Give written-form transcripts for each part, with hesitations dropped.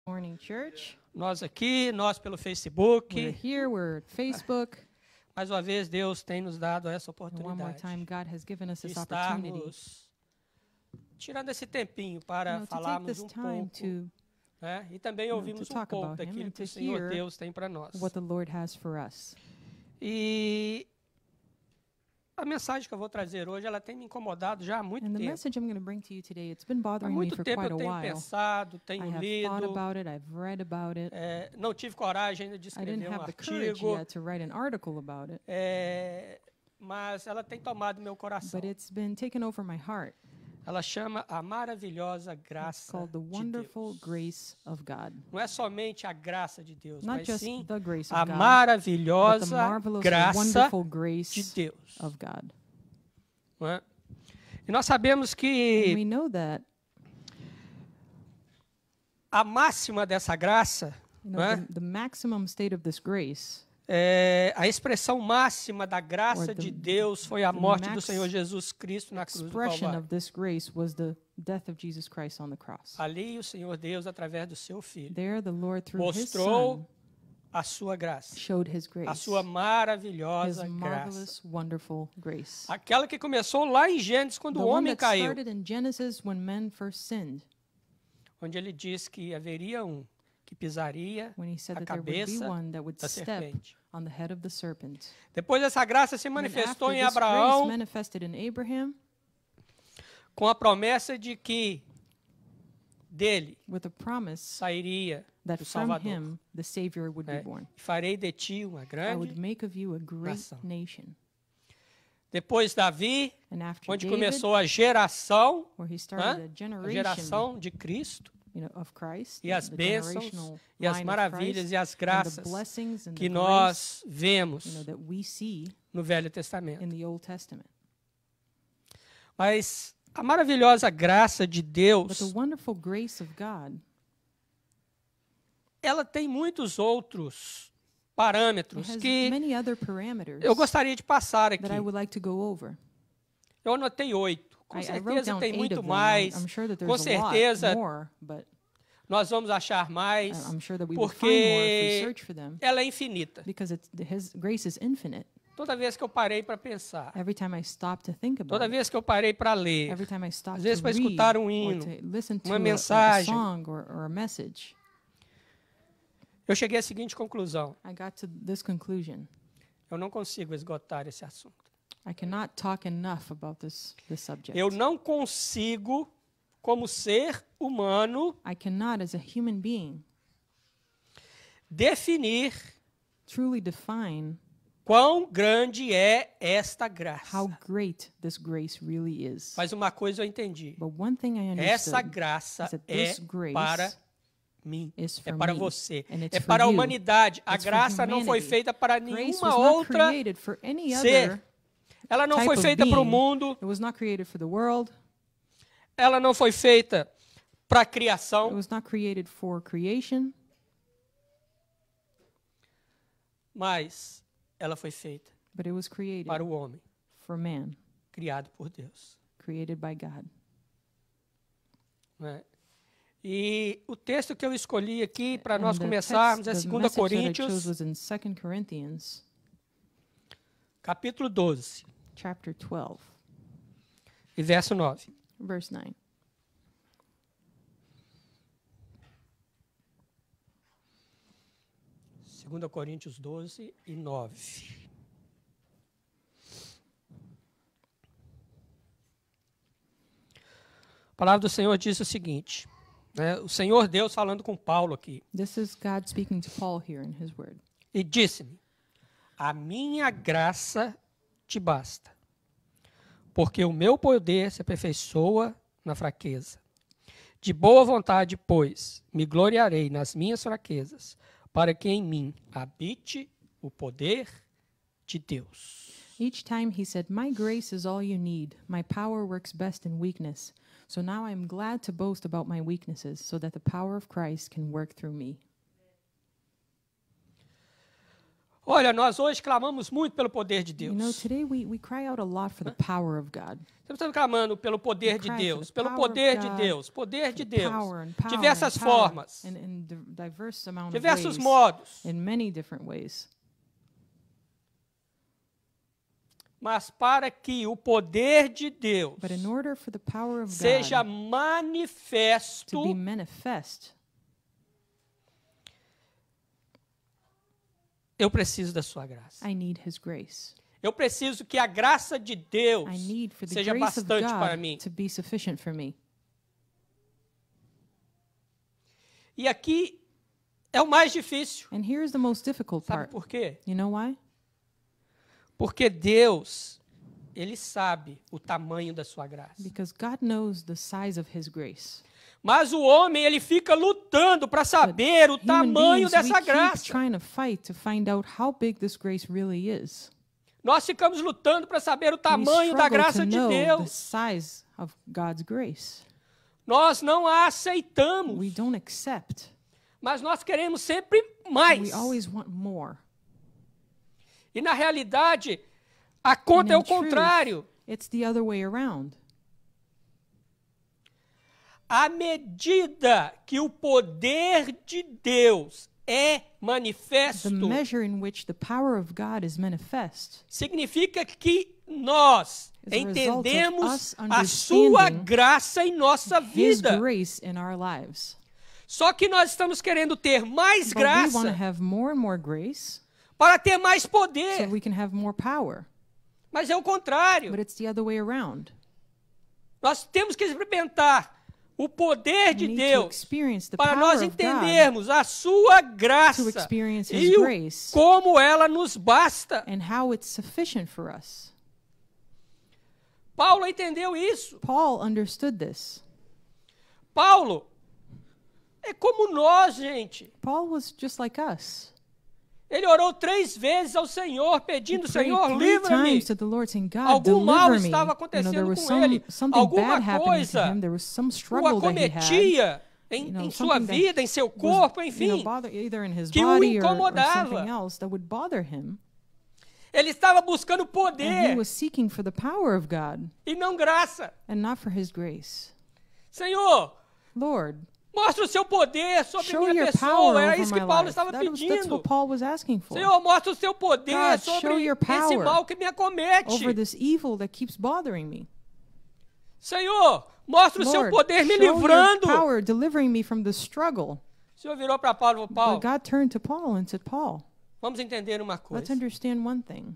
Morning, church. Nós aqui, nós pelo Facebook. We're here, we're at Facebook. Mais uma vez, Deus tem nos dado essa And one more oportunidade time, God has given us de this opportunity estarmos tirando esse tempinho para to take falarmos this um time pouco, to né? E também to ouvirmos um talk pouco about Him daquilo and que o to Senhor hear Deus tem para nós. what the Lord has for us. E a mensagem que eu vou trazer hoje, ela tem me incomodado já há muito And the tempo. message I'm going to bring to you today, it's been Há bothering me muito for tempo quite eu a tenho while. pensado, I tenho have thought lido, about it, I've read about it. não tive coragem ainda de I didn't escrever um have the courage artigo, yet to write an article about it, mas ela tem tomado meu coração. but it's been taken over my heart. Ela chama a maravilhosa It's graça called the de wonderful Deus. grace of God. Não é somente a graça de Deus, Not mas just sim the grace a of God, but the maravilhosa marvelous, graça wonderful de grace Deus. of God. Não é? E nós sabemos And que we know that a máxima dessa graça, não é? the maximum state of this grace, A expressão máxima da graça Or the- de Deus foi a the morte do max Senhor Jesus Cristo na cruz do expression Calvário. of this grace was the death of Jesus Christ on the cross. Ali o Senhor Deus, através do seu Filho, There the Lord, through His mostrou Son, a sua graça, showed His a grace, sua His maravilhosa graça. marvelous, wonderful grace. Aquela que começou lá em Gênesis, quando The o one homem that caiu, started in Genesis when men first sinned, onde ele diz que haveria um que pisaria when He said a that there would be cabeça one that would da step serpente. on the head of the serpent. Depois essa graça se And manifestou after em this grace Abraão manifested in Abraham com a promessa de que dele with a promise sairia that o from Salvador. Him the Savior would be né? born. Farei de ti uma I would grande. make of you a great nação. nation. Depois Davi, And after onde David, começou a geração, where he started né? a a generation, geração de Cristo, of Christ, e as the bênçãos, generational e as line of maravilhas Christ, e as and the graças blessings and que the nós grace, vemos that we see no Velho Testamento. in the Old Testament. Mas a maravilhosa graça de But Deus, the wonderful grace of God, ela tem muitos outros it parâmetros has que many other parameters eu gostaria de passar aqui. that I would like to go over. Eu anotei 8. Com I wrote certeza down tem 8 muito of them. mais. I'm sure that Com there's a lot certeza more, but nós vamos achar mais, I'm sure that we will find more if we porque search for them, ela é infinita. because His grace is infinite. Toda vez que eu parei para pensar, Every time I stop to think about toda it, vez que eu parei para ler, every time I stop às to vezes para read escutar or hino, to listen to uma a mensagem, song or a message, eu cheguei à seguinte conclusão: I got to this conclusion. eu não consigo esgotar esse assunto. I cannot talk enough about this subject. Eu não consigo, como ser humano, I cannot, as a human being, definir truly define quão grande é esta graça. how great this grace really is. Mas uma coisa eu entendi: But one thing I essa understood graça is that é this grace para mim, is é for para me, você, and it's é for para a you. humanidade. A It's for graça não foi humanity. feita para Grace nenhuma was not outra created for any ser. other Ela não type foi of feita para o being. mundo, It was not created for the world. ela não foi feita para a It criação, was not created for creation, mas ela foi feita but it was created para o homem, for man, criado por Deus. created by God. Né? E o texto que eu escolhi aqui para nós And the começarmos é text, the 2 message that I chose Coríntios, was in 2 Corinthians, capítulo 12, chapter 12, e verso 9. verse 9. Segunda Coríntios 12 e 9. A palavra do Senhor diz o seguinte, né? O Senhor Deus falando com Paulo aqui, This is God speaking to Paul here in his word. e disse-me: a minha graça te basta, porque o meu poder se aperfeiçoa na fraqueza. De boa vontade, pois, me gloriarei nas minhas fraquezas, para que em mim habite o poder de Deus. Each time he said, "My grace is all you need. My power works best in weakness. So now I am glad to boast about my weaknesses, so that the power of Christ can work through me." Olha, nós hoje clamamos muito pelo poder de You know, Deus. today we cry out a lot for the power of God. Estamos clamando pelo poder de cry for Deus, the pelo power of poder de God, Deus, poder de Deus. Power and power Diversas and power formas, in diverse amount of diversos ways, modos. in many different ways. Mas para que o poder de Deus But in order for the power of seja God manifesto, to be manifest, eu preciso da sua graça. I need His grace. Eu preciso que a graça de Deus I need for the seja grace of bastante para God mim. to be sufficient for me. E aqui é o mais difícil. And here's the most difficult Sabe part. por quê? You know why? Porque Deus, Ele sabe o tamanho da sua graça. Because God knows the size of His grace. Mas o homem, ele fica lutando para saber o Human tamanho beings, we dessa keep graça. trying to fight to find out how big this grace really is. Nós ficamos lutando para saber o We tamanho da struggle graça to de know the Deus. size of God's grace. Nós não a aceitamos, We don't accept. mas nós queremos sempre mais. We always want more. E na realidade, a conta And é in o contrário. It's the other way around. À medida que o poder de Deus é manifesto, The measure in which the power of God is manifest significa que nós As a result of entendemos us a sua understanding graça em nossa His vida. grace in our lives. Só que nós estamos querendo ter mais But we want to graça have more and more grace para ter mais so poder. we can have more power. Mas é o contrário. But it's the other way around. Nós temos que experimentar o poder We de need to Deus experience the para power nós of God entendermos a sua graça to experience His e grace como ela nos basta. and how it's sufficient for us. Paulo entendeu isso. Paul understood this. Paulo é como nós, gente. Paul was just like us. Ele orou 3 vezes ao Senhor, pedindo: He prayed Senhor, 3 livra-me. times to the Lord, saying, God, Algum mal deliver me. estava You know, acontecendo there was com ele. something Alguma bad happening to coisa him. There was some o struggle that he had. acometia em, You know, em sua something that vida, em seu was, corpo, you know, enfim. either in his que o body or incomodava. something else that would bother him. Ele estava buscando And he poder was seeking for the power of God e não graça. and not for His grace. Senhor, Lord, mostra o seu poder sobre show minha your pessoa. power Era over isso que my Paulo life. estava That's pedindo. what Paul was asking for. Senhor, mostra o seu poder God, show sobre your esse power mal que me acomete. over this evil that keeps bothering me. Senhor, mostra o seu Lord, poder me show your livrando. power delivering me from the struggle. O Senhor virou para Paulo e falou: Paulo, But God turned to Paul and said, Paul, vamos entender uma let's coisa. understand one thing.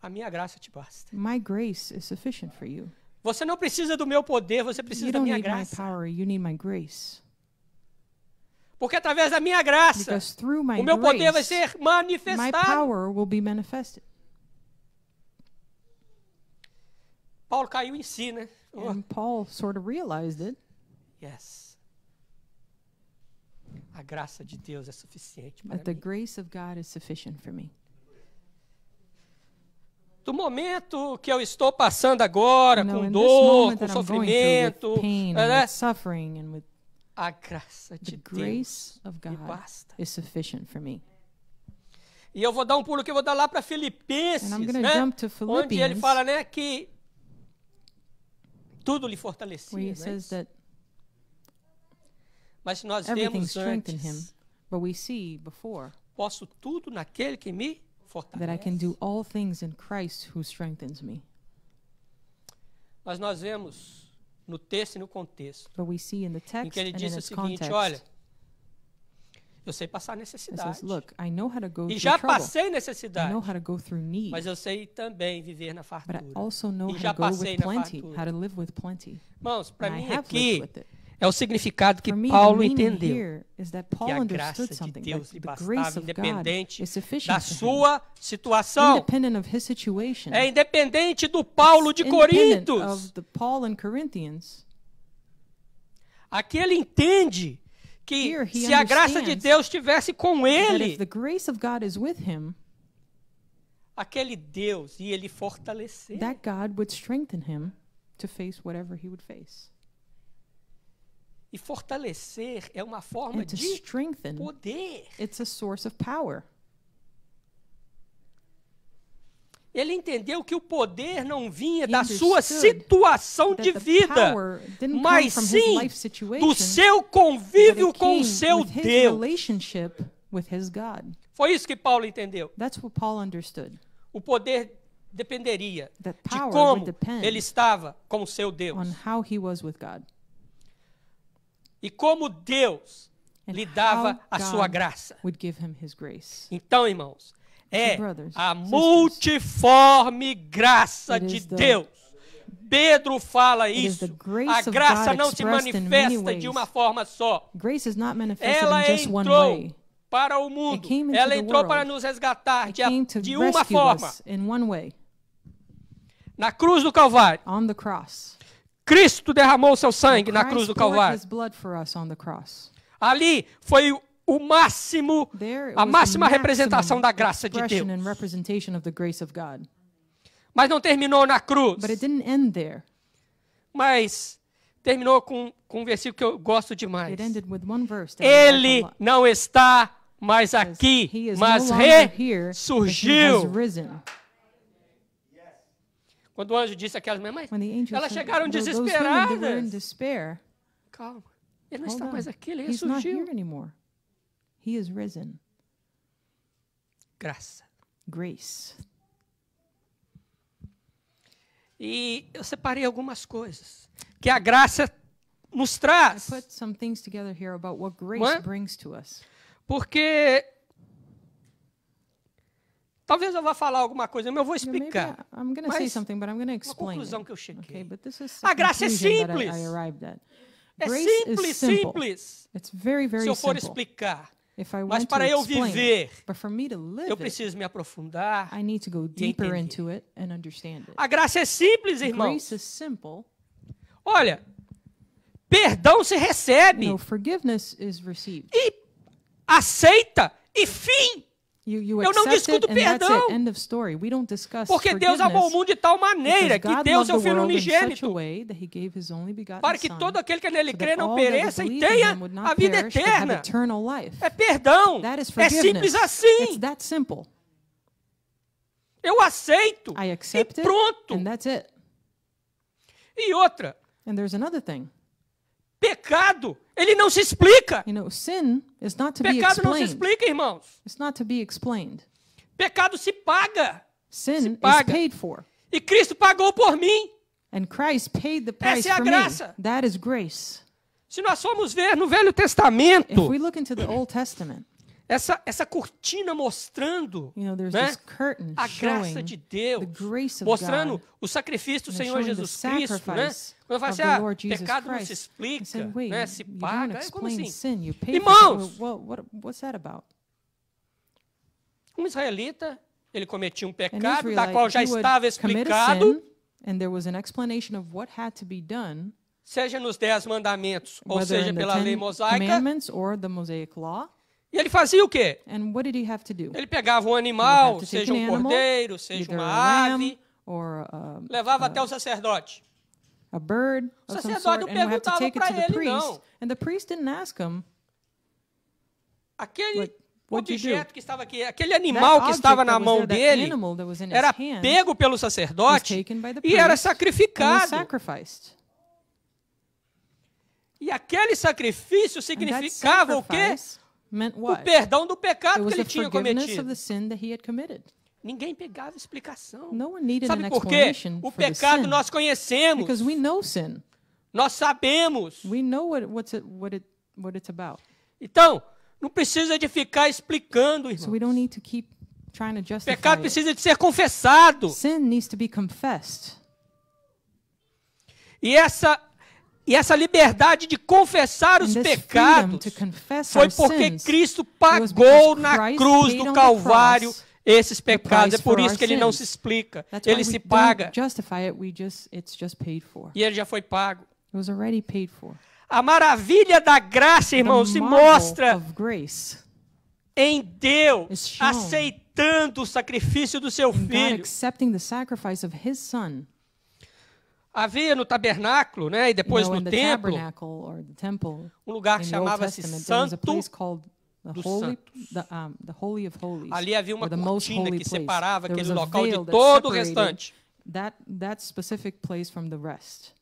A minha graça te basta. My grace is sufficient for you. Você não precisa do meu poder, você You precisa da don't minha need my graça. power, you need my grace. Porque através da minha graça, Because through my o meu poder vai grace, ser my manifestado. power will be manifested. Paulo caiu em si, né? Oh, And Paul sort of realized it. yes. A graça de Deus é suficiente That para the mim. grace of God is sufficient for me. Do momento que eu estou passando agora, You know, com in this dor, moment com that I'm going sofrimento, through with pain né? and with suffering and with A graça the de grace Deus of me God basta. is sufficient for me. E eu vou dar um pulo que eu vou dar lá para Filipenses, And I'm going to né? jump to Onde ele Philippians, fala, né, que tudo lhe fortalecia, where he né? says that Mas nós everything vemos strengthened him. antes, But we see before posso tudo naquele que me that I can do fortalece. all things in Christ who strengthens me. Mas nós vemos no texto e no contexto, But we see in the em text que ele and in disse o its seguinte: context, olha, eu sei passar it necessidade. says, look, I know how to go E through já trouble. passei I necessidade. know how to go through need. Mas eu sei também viver na But fartura. I also know E how já to go passei with na plenty, fartura. how to live with plenty. Irmãos, para And I mim have aqui lived with it. é o significado que For me, Paulo the meaning entendeu. here is that Que Paul a graça understood de something, Deus that lhe the bastava, grace of God independente is sufficient da for him. sua situação. Independent of his situation. É independente do Paulo de Independent Corintos. of the Paul in Corinthians. Aqui ele entende que Here he se a graça de understands Deus estivesse com That ele, if the grace of God is with him, aquele Deus ia lhe fortalecer. that God would strengthen him to face whatever he would face. E fortalecer é uma forma And to de strengthen, poder. it's a source of power. Ele entendeu que o poder não vinha He da sua understood situação that de the vida, power didn't come mas from his sim life situation, do seu but convívio it com o came seu with his Deus. relationship with his God. Foi isso que Paulo entendeu. That's what Paul understood. O poder dependeria That de power como would depend ele estava com o seu Deus. on how he was with God. E como Deus And lhe dava how a sua God graça. would give him his grace. Então, irmãos, é brothers, a sisters, multiforme graça it de is the- Deus. Pedro fala It is isso. the grace A of graça God não se expressed in many manifesta de ways. uma forma só. Grace is not manifested Ela in just one entrou way. para o mundo. came into Ela the entrou para world. nos resgatar It came to de uma rescue forma. us in one way, Na cruz do Calvário. on the cross. Cristo derramou seu sangue na Christ cruz do poured Calvário. his blood for us on the cross. Ali foi o máximo, There it a was the máxima representação maximum da graça de expression Deus. and representation of the grace of God. Mas não terminou na cruz. But it didn't end there. Mas terminou com um versículo que eu gosto demais. It ended with one verse that I like a Ele lot. não está mais Says, aqui, He is mas no longer here, but he has ressurgiu. risen. Quando o anjo disse aquelas mas When the angels elas said- chegaram those women, they were in desesperadas. despair. Calma, ele não Hold está on. mais aqui, ele He's not ressurgiu. here anymore. He is risen. Graça. Grace. E eu separei algumas coisas que a graça nos I traz. put some things together here about what grace Não é? brings to us. Porque talvez eu vá falar alguma coisa, mas eu vou You know, maybe explicar. I'm going to say Mas something, but I'm going to Uma explain conclusão it. que eu cheguei. Okay, but this is A graça é conclusion that simples. I arrived at. É Grace simples, is simple. simples. It's very, Se very eu for simple. explicar. If I Mas want para to eu explain viver, it, but for me to live eu it, preciso me aprofundar. I need to go deeper entender. into it and understand it. A graça é simples, irmãos. Grace is simple. Olha, perdão se recebe Forgiveness is received. e aceita e fim. You Eu não accept discuto it, and that's perdão. it. End of story. We don't discuss Porque Deus amou o forgiveness mundo de tal maneira because que God deu loved seu the Filho world in such a unigênito way that He gave His only begotten para que Son, todo aquele que nele so crê that não all that pereça e believe in tenha Him would a not vida perish but have eterna. eternal life. É perdão. That is É forgiveness. simples It's assim. that simple. Eu aceito I e accept it, pronto. and that's it. E outra, And there's another thing. pecado, ele não se explica. Sin is not to be Pecado não se explained. explica, irmãos. It's not to be explained. Pecado se paga. Sin is paga. paid for. E Cristo pagou por mim. And Christ paid the price Essa é a for me. graça. That is grace. Se nós formos ver no Velho Testamento, If we look into the Old Testament, essa cortina mostrando there's né, this curtain a graça showing de Deus, the grace of mostrando God, o sacrifício do and Senhor showing the Jesus Cristo. Né? sacrifice Quando eu falo of assim, the Lord Jesus pecado não se Christ. I explica, said, wait, né, se you don't paga. É como explain assim? sin. You pay Irmãos, for it. Well, what's that about? Um israelita, ele cometia um An pecado, da qual Israelite, já he would estava commit a sin, explicado, and there was an explanation of what had to be done, seja nos 10 mandamentos, ou whether seja in the pela lei 10 mosaica. commandments or the Mosaic law. E ele fazia o quê? And what did he have to do? Ele pegava um You animal, have to take seja an um animal, cordeiro, seja either uma a lamb ave, or levava até o sacerdote. a bird O of some sacerdote sort, não and you have to perguntava take it para to the ele, priest. não. And the priest didn't ask him, Aquele What you do? objeto que estava aqui, aquele animal que object estava na that was mão there, that dele, animal that was in his era hand, pego pelo was sacerdote taken by the e era priest and was sacrificado. sacrificed. E aquele sacrifício And that significava o quê? sacrifice meant O what? perdão do It pecado was que ele the tinha forgiveness of cometido. the sin that he had committed. Ninguém pegava explicação. No one needed Sabe an por quê? explanation O for the pecado sin. nós conhecemos, Because we know sin. nós sabemos. We know what it's about. Então, não precisa de ficar explicando, So irmão. we don't need to keep trying to O justify pecado it. precisa de ser confessado. Sin needs to be confessed. E essa liberdade de confessar And os this freedom pecados to confess foi our porque sins Cristo was pagou because na Christ cruz paid do on the Calvário cross esses pecados. price É por for isso our que ele não se sins. explica. That's why Ele we se don't paga. justify it. It's just paid for. E ele já foi pago. It was already paid for. A maravilha da graça, irmão, The se marvel mostra of grace em Deus is shown aceitando o sacrifício do seu in God filho. accepting the sacrifice of His Son. Havia no tabernáculo, né, e depois in no the templo, tabernacle or the temple lugar que in the Old chamava-se Testament, there was a Santo place called the dos Holy, Santos. the Holy of Holies, Ali havia uma or the most cortina holy que place. separava There aquele was a local de veil that todo o separated restante. that specific place from the rest.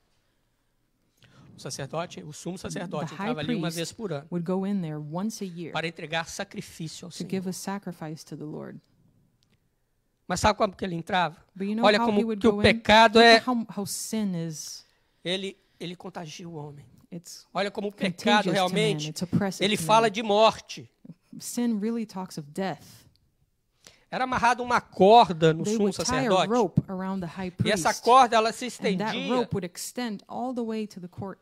O sacerdote, o sumo sacerdote, The high entrava ali uma priest vez por ano would go in there once a year para entregar sacrifício ao to Senhor. give a sacrifice to the Lord. Mas sabe como que ele entrava? But you know Olha how he como would que o go in? pecado Look é... at how sin is. Ele contagia o homem. It's Olha como o contagious pecado to man. realmente, It's oppressive ele to fala man. de morte. Sin really talks of death. Era amarrada uma corda no They sumo would tie a sacerdote. rope around the high E essa priest, corda, ela se and that estendia rope would extend all the way to the court,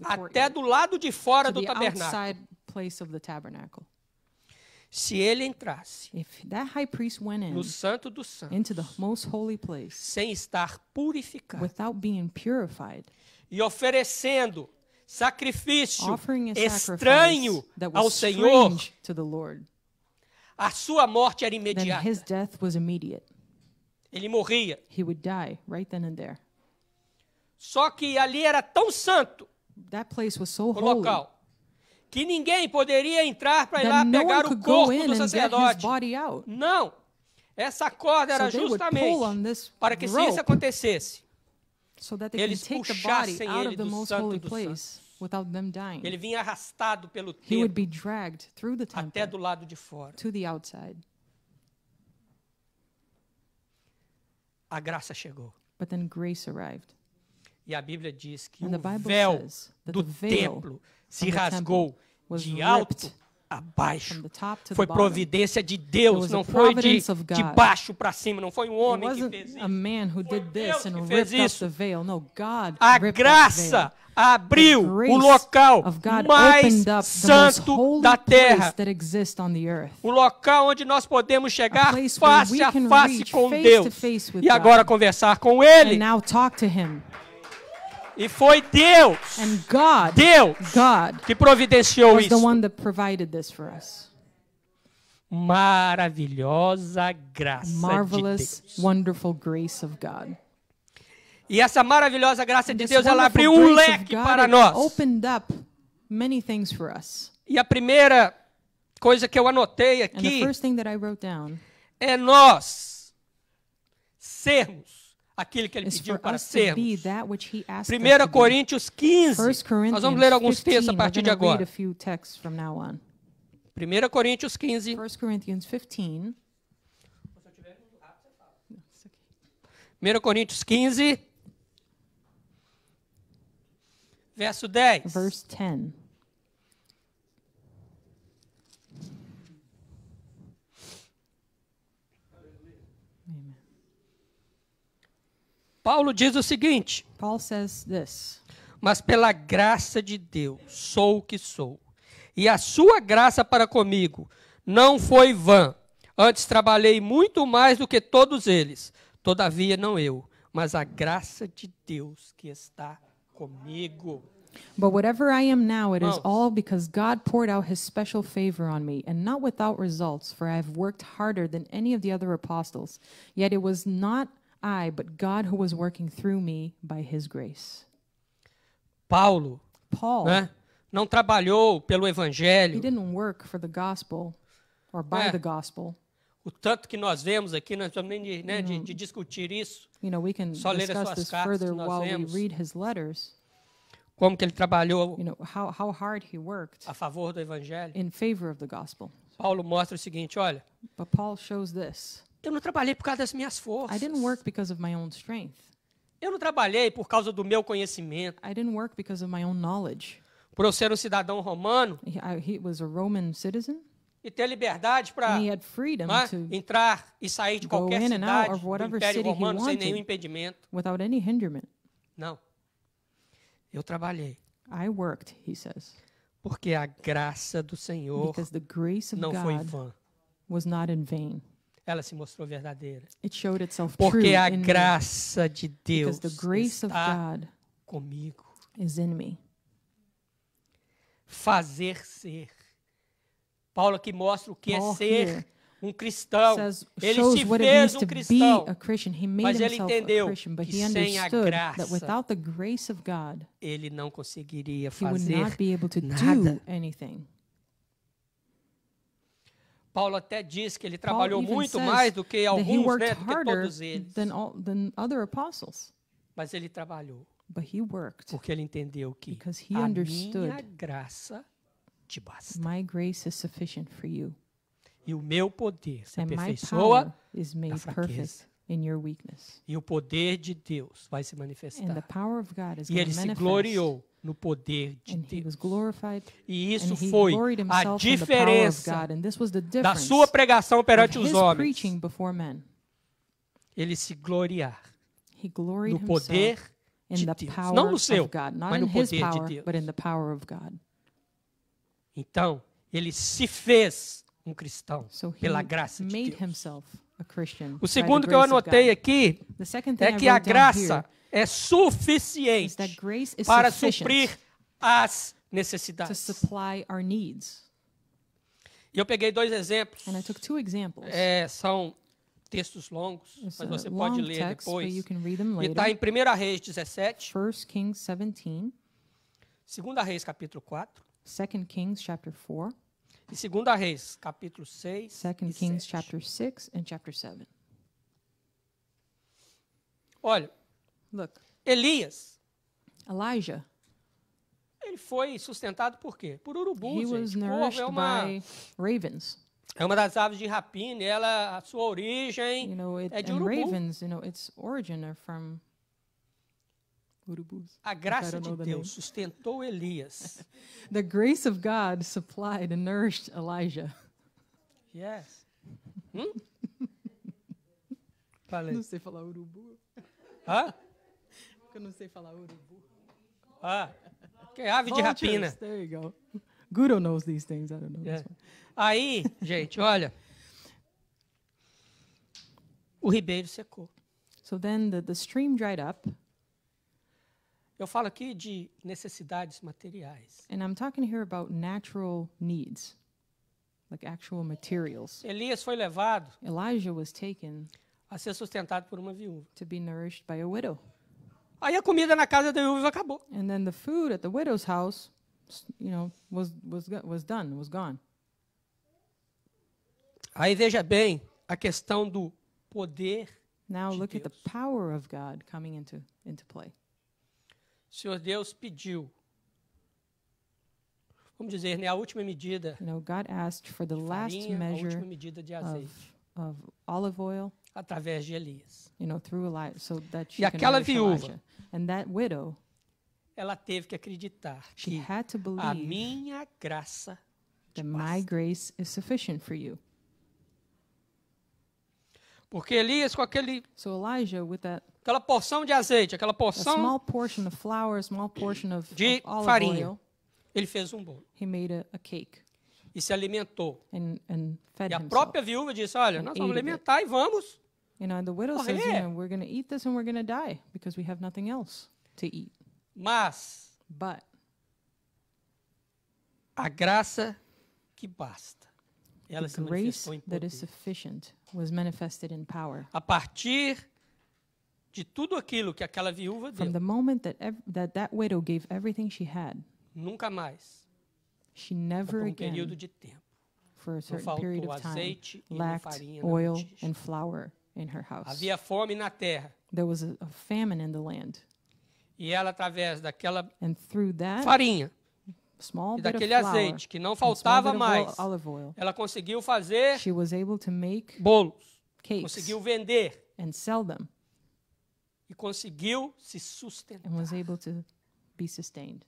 até courtyard, do lado de fora to do the tabernáculo. outside place of the tabernacle. Se ele entrasse If that high priest went no in Santo dos Santos, into the most holy place sem estar purificado without being purified, e oferecendo sacrifício offering a estranho sacrifice that ao was Senhor, strange to the Lord, a sua morte era then imediata. his death was immediate. Ele morria. He would die right then and there. Só que ali era tão santo That place was so o holy local que ninguém poderia entrar para ir lá that no pegar one o could go corpo in do and get his sacerdote. body out. Não. Essa corda era So they would pull on justamente this para que se isso rope acontecesse, so that they can eles take the body puxassem out ele of the do most Santo holy dos place without them dying. ele vinha arrastado pelo He would templo be dragged through the até temple do lado de fora. to the outside. A graça chegou. But then grace arrived. E a Bíblia diz que And the o Bible véu says that do the veil templo se from the rasgou temple was de alto ripped a baixo. from the top to Foi the bottom. providência de It Deus, was não a foi de providence of God. baixo para cima, não foi um It homem que wasn't fez a isso. man who Foi did Deus this and que fez ripped up isso. the veil. No, God A ripped that veil. graça abriu The o grace local of God mais opened up the most santo holy da place terra. that exists on the earth. O local onde nós podemos A chegar place where face we a can face reach com face Deus to face with e agora God. conversar com And Ele. now talk to him. E foi Deus, And God que providenciou was the isso. one that provided this for us. Maravilhosa graça Marvelous, de Deus. wonderful grace of God. E essa maravilhosa graça de This Deus, ela wonderful abriu um grace of leque God, para it nós. opened up many things for us. E a primeira coisa que eu anotei And the aqui first thing that I wrote down é nós sermos aquilo que Ele is pediu for para us to be sermos. that which he asked us 1 to be. Coríntios 15. 1 Corinthians Nós vamos ler alguns 15, textos a we're partir de going to read agora. a few texts from now on. 1 Coríntios 15. 1 Corinthians 15. 1 Coríntios 15. Verso 10. Verse 10. Paulo diz o seguinte: Paul says this. mas pela graça de Deus sou o que sou. E a sua graça para comigo não foi vã. Antes trabalhei muito mais do que todos eles. Todavia não eu, mas a graça de Deus que está comigo. But whatever I am now, it is Irmãos. all because God poured out his special favor on me, and not without results, for I have worked harder than any of the other apostles. Yet it was not I, but God who was working through me by his grace. Paulo, Paul, né, não trabalhou pelo he evangelho. didn't work for the gospel or by É. the gospel. O tanto que nós vemos aqui, nós não precisamos nem de discutir isso. You know, we can Só ler as discuss suas this cartas further que nós while we lemos. read his letters. Como que ele trabalhou You know, how hard he worked a favor do evangelho. in favor of the gospel. Paulo mostra o seguinte, olha, But Paul shows this. eu não trabalhei por causa das minhas I forças. didn't work because of my own strength. Eu não trabalhei por causa do meu conhecimento. I didn't work because of my own knowledge. Por eu ser um cidadão romano He was a Roman citizen, e ter liberdade para and he had freedom to, entrar e sair de go qualquer in and cidade out of do whatever Império city he Romano sem wanted. nenhum impedimento. without any hinderment. Não. Eu trabalhei I worked, he says, porque a graça do Senhor because the grace of não foi God vã. was not in vain. Ela se mostrou verdadeira. It showed itself true Porque a in me, graça de Deus because the grace of está God comigo. is in me. Fazer ser. Paulo aqui mostra o que Paul é ser here um cristão. Ele shows se what it means fez um to be cristão. a Christian. He made Mas ele himself a entendeu Christian, but que he sem a understood graça, that without the grace of God, Ele não conseguiria he would fazer not be able to nada. do anything. Paulo até diz que ele Paul trabalhou even muito says mais do que that he alguns, worked né, do que harder todos eles. than other apostles, Mas ele trabalhou, but he worked porque ele entendeu que because he a minha understood graça te basta. my grace is sufficient for you, E o meu poder se and my aperfeiçoa power is made fraqueza. perfect in your weakness. e o poder de Deus vai se And the manifestar. power of God is E going ele to se manifest. gloriou no poder de And he was Deus. glorified, E isso and he foi gloried a himself in the power of diferença God. And this was the da difference sua pregação of perante os his homens. preaching before men. Ele se gloriar He gloried no poder himself in de the Deus. power Não no seu, of God, not mas in no his poder de power, Deus. but in the power of God. Então, ele se fez um cristão So he pela graça de made Deus. himself a Christian. O segundo que eu by the grace of anotei God. aqui The second thing é I que a wrote down graça here é is suficiente that grace is para sufficient suprir as to necessidades. supply our needs. E eu peguei dois exemplos. And I took two examples. São textos longos, It's mas a você pode long ler text, but depois. you can read them E está em later. 1 Reis 17, 1 Kings 17, 2 Reis capítulo 4 2 Kings chapter 4, e 2 Reis capítulo 6 2 e Kings 7. chapter 6, and chapter 7. Olha, Look, Elias, Elijah, ele foi sustentado por quê? Por urubu, he was gente. Corvo nourished by ravens. é uma das aves de rapina, ela, a sua origem You know, é de and urubu. ravens, you know, its origin are from urubus. A graça don't de know the Deus name. sustentou Elias. The grace of God supplied and nourished Elijah. Yes. Falei. Não sei falar urubu. Hã? Eu não sei falar urubu. Ah, que é ave de rapina. Vultures, there you go. Gudo knows these things. I don't know. É. This one. Aí, gente, olha. O ribeiro secou. So then the stream dried up, Eu falo aqui de necessidades materiais. and I'm talking here about natural needs, like actual materials. Elias foi levado Elijah was taken a ser sustentado por uma viúva. to be nourished by a widow. Aí a comida na casa da viúva acabou. And then the food at the widow's house, you know, was done, was gone. Aí veja bem a questão do poder. Now de look at the Deus. power of God coming into play. O Senhor Deus pediu, vamos dizer, né, a última medida You know, God asked for the de last farinha, a última measure medida de of azeite, olive oil, através de Elias. you know, through Elijah, so that she E can aquela nourish viúva, Elijah. And that widow, ela teve que acreditar she que had to a believe minha graça te that my basta. grace is sufficient for you. Porque Elias, com So Elijah, with aquela porção de azeite, aquela a porção, small portion of flour, a small portion of de olive farinha. oil, ele fez um bolo he made a cake e se alimentou. and fed E a himself. própria viúva disse, olha, And nós vamos ate of it. alimentar e vamos. You know, and the widow says, Morrer. we're going to eat this and we're going to die because we have nothing else to eat. Mas But a graça que basta, ela the se grace manifestou em that is poder. sufficient was manifested in power. A partir de tudo aquilo que aquela viúva From deu, the moment that widow gave everything she had, nunca mais, she por never um período again, de tempo, for a não certain period faltou of time, azeite e nem lacked farinha na oil botija. and flour in her house. Havia fome na terra. There was a famine in the land. E ela, através daquela And through that farinha small e bit of daquele flour azeite que não and small faltava bit of mais, olive oil, ela conseguiu fazer she was able to make bolos, cakes conseguiu vender and sell them e conseguiu se and sustentar. was able to be sustained.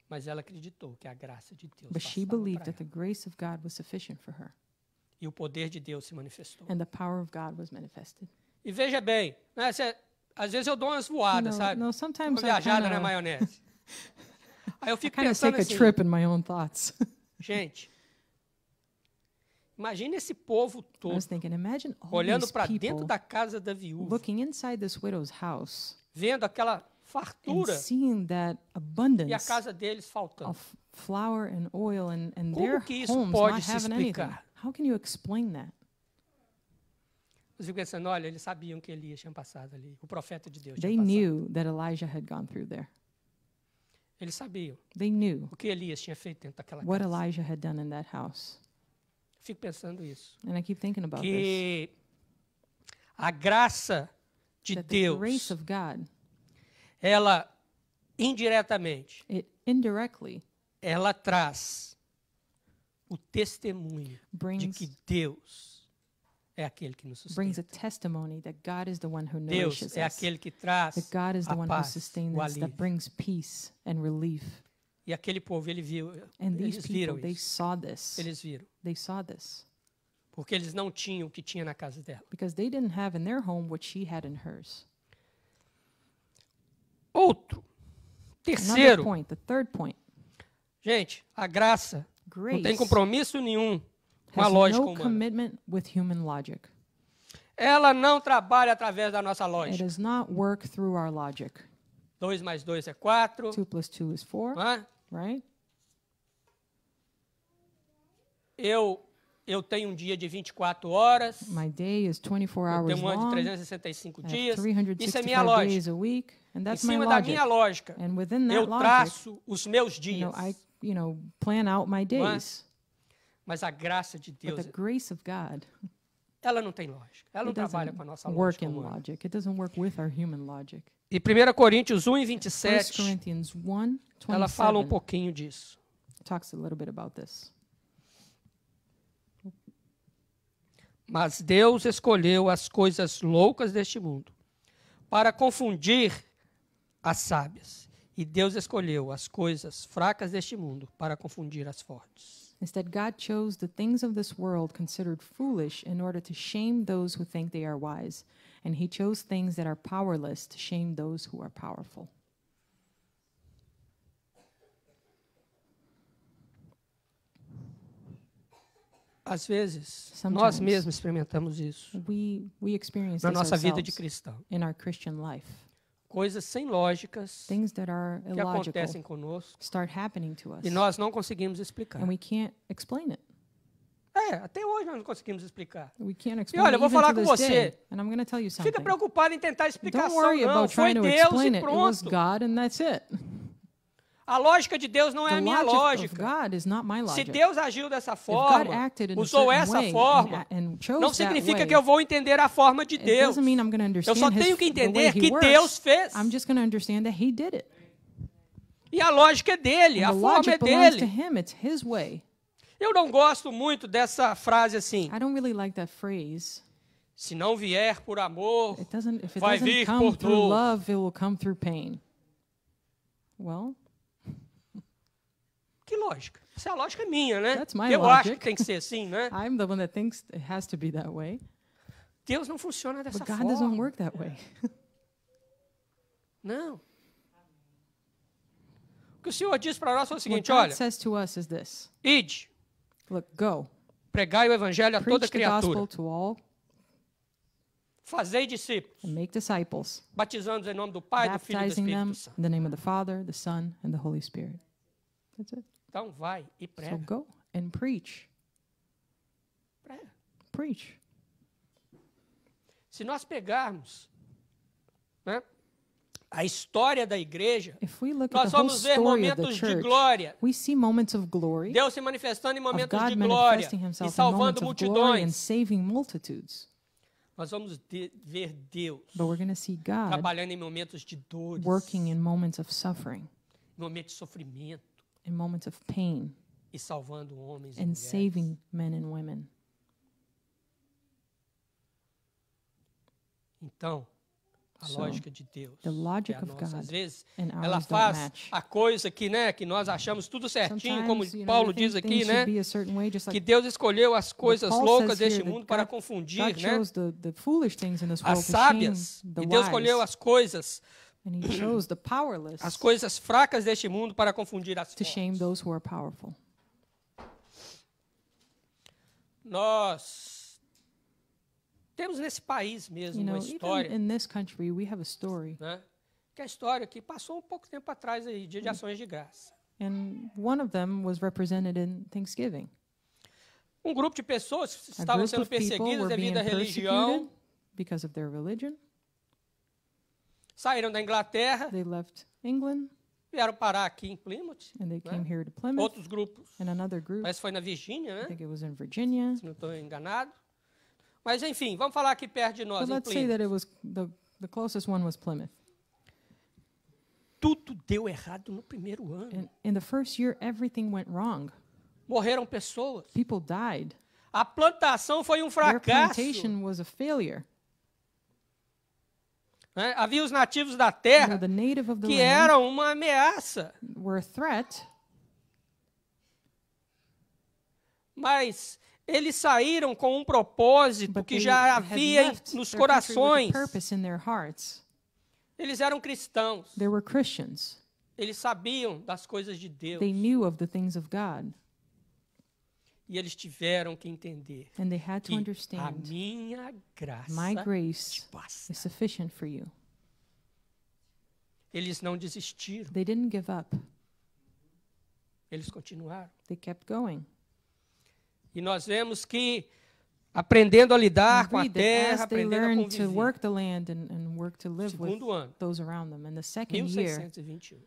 Mas ela acreditou que a graça de Deus But she bastava believed para that the ela. grace of God was sufficient for her, E o poder de Deus se manifestou. and the power of God was manifested. E veja bem, né, às vezes eu dou umas voadas, sabe? No, Uma sometimes I viajada na kind maionese. Aí eu fico of pensando take a assim, trip in my own thoughts. gente, imagine esse povo I todo was thinking, imagine all olhando these para dentro people da casa da viúva, looking inside this widow's house vendo aquela and fartura seeing that e a abundance casa deles faltando. of flour and oil and Como their que isso homes pode not se having anything. explicar? How can you explain that? Eu fico pensando, olha, eles sabiam que Elias tinha passado ali. O profeta de Deus They tinha passado. knew that Elijah had gone through there. Eles sabiam They knew o que Elias tinha feito dentro daquela what casa. Elijah had done in that house. Fico pensando isso. And I keep thinking about this. Que a graça de That the grace Deus, of God, ela indiretamente, it indirectly ela traz o testemunho de brings que Deus é aquele que nos brings a sustenta. testimony that God is the one who Deus nourishes é us. aquele que traz That God is the a one who paz, sustains o us, that alívio. brings peace and relief. E aquele povo, And these eles viram people, they isso. saw this. Eles viram. They saw this. Porque eles não tinham o que tinha na casa dela. Because they didn't have in their home what she had in hers. Outro. Another Terceiro. point, the third point. Gente, a graça não tem Grace compromisso nenhum com a has lógica no humana. commitment with human logic. Ela não trabalha através da nossa It lógica. does not work through our logic. 2 mais 2 é 4. 2 plus 2 is 4, Não é? right? Eu tenho um dia de 24 horas. My day is 24 Eu hours tenho um ano de long. 365 I have dias. Isso é minha 365 lógica. days a week, and Em that's my cima da logic. minha lógica, And within that eu logic, traço os meus you dias. know, I plan out my Não é? days. Mas a graça de But Deus, the grace of God, ela não tem lógica. Ela não it trabalha doesn't com a nossa work lógica in humana. logic. It doesn't work with our human logic. E 1 Coríntios 1 e 1 27, Corinthians 1, ela fala um 27 pouquinho disso. talks a little bit about this. Mas Deus escolheu as coisas loucas deste mundo para confundir as sábias. E Deus escolheu as coisas fracas deste mundo para confundir as fortes. Instead, God chose the things of this world considered foolish in order to shame those who think they are wise. And he chose things that are powerless to shame those who are powerful. Às vezes, nós Sometimes. mesmos experimentamos isso We experience na this nossa vida de ourselves cristão. in our Christian life. Coisas sem lógicas Things that are que illogical acontecem conosco start happening to us, e nós não conseguimos explicar. and we can't explain it. Até hoje nós não conseguimos explicar. We can't explain olha, eu it vou even falar to com this day. você. And I'm going to tell you Fica something. preocupado em tentar Don't explicação, worry não. about Foi trying to Deus explain e it. It was pronto. God, and that's it. A lógica de Deus não é The a minha logic of lógica. God is not my Se logic. Deus agiu dessa If God forma, acted in a usou certain essa way forma, and chose não that significa way, que eu vou entender a forma de it Deus. doesn't mean I'm going to Eu só understand tenho que the way entender he que works. Deus fez. I'm just going to understand that he did it. E a lógica é dele, And a the forma é logic belongs to dele. him. It's his way. Eu não gosto muito dessa frase assim, I don't really like that phrase. se não vier por amor, If it vai doesn't vir come por through dor. love, it will come through pain. Well, Que lógica? Essa é a lógica minha, né? That's my Eu acho logic. que tem que ser assim, né? I'm the one that thinks it has to be that way. Deus não funciona dessa But God forma. doesn't work that way. Não. O que o Senhor diz para nós foi o What seguinte, God olha, says to us is this. ide, Look, go. pregai o evangelho a toda Preach the criatura, gospel to all fazei discípulos, and make disciples, batizando-os em nome do Pai, do Filho e do baptizing them Espírito Santo. in the name of the Father, the Son, and the Holy Spirit. That's it. Então vai e So prega. go and preach. Prega. Preach. Se nós pegarmos, né, a história da igreja, If we look at nós the whole vamos ver story of the momentos de church, glória. we see moments of glory, Deus se manifestando em of momentos God de glória manifesting e himself in salvando moments of glory and multidões. saving multitudes. Nós vamos ver Deus But we're going to see God trabalhando em momentos de dores, working in moments of suffering, em momentos de sofrimento in moments of pain, e salvando homens e and mulheres. saving men and women. Então, a So, lógica de Deus, the logic que é a of nossa, God às vezes, and ela ours don't faz match. a coisa que, né, que nós achamos tudo certinho, como Sometimes, Paulo we diz think aqui, things né, should be a certain way, just que like Deus escolheu as coisas Paul loucas says here deste that mundo para God confundir, God né, chose the foolish things in this world as to shame sábias, the e Deus wise, escolheu as coisas and he chose the fracas deste mundo para confundir as to shame fortes. those who are powerful. Nós temos nesse país mesmo uma Even história, in this country, we have a story, né, que é a história que passou um pouco tempo atrás aí, Dia de Ações de Graça. and one of them was represented in Thanksgiving. Um grupo de pessoas A estavam group sendo of people perseguidas were being devido à religião, persecuted because of their religion. saíram da Inglaterra, They left England vieram parar aqui em Plymouth. and they né? came here to Plymouth. Outros grupos, And another group, parece que foi na Virgínia, I né? think it was in Virginia. Se não estou enganado. Mas, enfim, vamos falar aqui perto de nós, But em let's say Plymouth. that it was the closest one was Plymouth. Tudo deu errado no primeiro ano. And in the first year, everything went wrong. Morreram pessoas. People died. A plantação foi um Their fracasso. plantation was a failure. Né? Havia os nativos da You know, terra the native of the que land eram uma ameaça. were a threat, Mas eles saíram com um propósito but que they já had havia left nos their country with a corações. purpose in their hearts. Eles eram cristãos. They were Christians. Eles sabiam das coisas de Deus. They knew of the things of God, E eles tiveram que entender and they had to que a understand minha graça my grace te basta. is sufficient for you. Eles não desistiram. They didn't give up. Eles continuaram. They kept going. E nós vemos que aprendendo a lidar We com a read that terra, as they aprendendo a learned to conviver. work the land and work to live with Segundo ano, those around them. In the second year, 1621.